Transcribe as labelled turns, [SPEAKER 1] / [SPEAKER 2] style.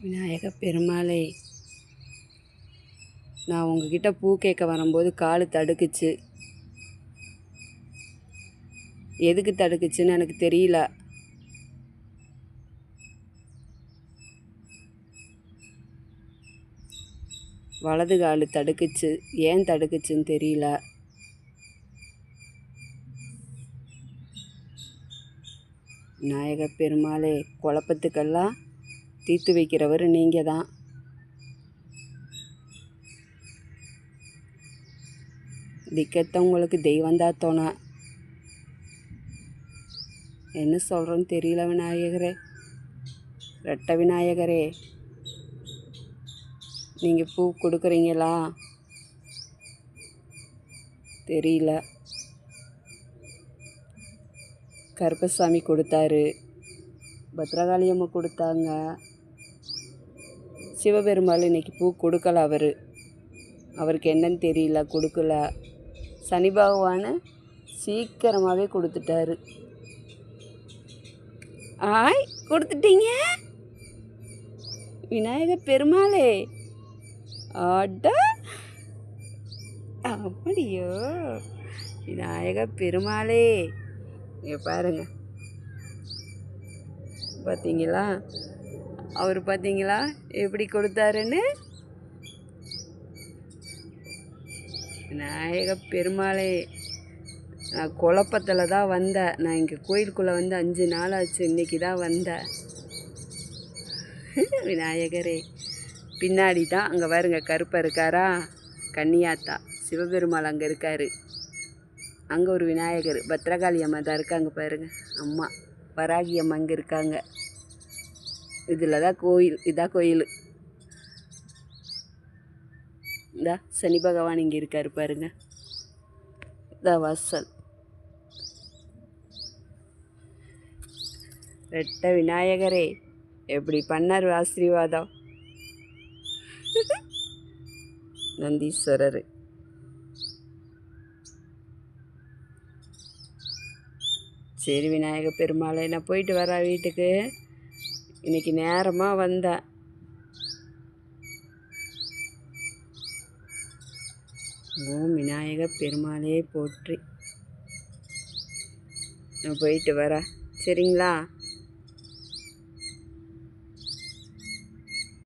[SPEAKER 1] விநாயக பெருமாளே, நான் உங்ககிட்ட பூ கேட்க வரும்போது கால் தடுக்குச்சு. எதுக்கு தடுக்குச்சுன்னு எனக்கு தெரியல. வலது கால் தடுக்குச்சு. ஏன் தடுக்குச்சுன்னு தெரியல. விநாயக பெருமாளே, குழப்பத்துக்கெல்லாம் தீர்த்து வைக்கிறவர் நீங்கள் தான். திக்கத்த உங்களுக்கு தெய்வந்தான் தோணை. என்ன சொல்கிறேன்னு தெரியல விநாயகரே. ரெட்டை விநாயகரே, நீங்கள் பூ கொடுக்குறீங்களா தெரியல. கருப்பசாமி கொடுத்தாரு, பத்ரகாளி அம்மா கொடுத்தாங்க. சிவபெருமாள் இன்னைக்கு பூ கொடுக்கல. அவருக்கு என்னன்னு தெரியல, கொடுக்கல. சனி பகவான் சீக்கிரமாகவே கொடுத்துட்டாரு. ஆய், கொடுத்துட்டீங்க விநாயக பெருமாளே. ஆட அப்படியோ விநாயக பெருமாளே, இங்கே பாருங்க. பார்த்தீங்களா, அவர் பார்த்தீங்களா எப்படி கொடுத்தாருன்னு. விநாயக பெருமாளே, நான் குழப்பத்தில் தான் வந்தேன். நான் இங்கே கோயிலுக்குள்ளே வந்து 5 நாள் ஆச்சு. இன்றைக்கி தான் வந்தேன். விநாயகரே, பின்னாடி தான் அங்கே பாருங்க கருப்பை இருக்காரா, கன்னியாத்தா. சிவபெருமாள் அங்கே இருக்கார். அங்கே ஒரு விநாயகர், பத்ரகாளி அம்மா தான் இருக்காங்க பாருங்க. அம்மா வராகி அம்மா அங்கே இருக்காங்க. இதில் தான் கோயில். இதான் கோயில். இந்த சனி பகவான் இங்கே இருக்கார் பாருங்க. இதான் வாசல். ரெட்டை விநாயகரே, எப்படி பண்ணார் ஆசீர்வாதம். நந்தீஸ்வரர். சரி விநாயக பெருமாளே, நான் போயிட்டு வரேன் வீட்டுக்கு. இன்னைக்கு நேரமாக வந்தேன். ஓம் விநாயக பெருமாளே போற்றி. நான் போயிட்டு வரேன், சரிங்களா?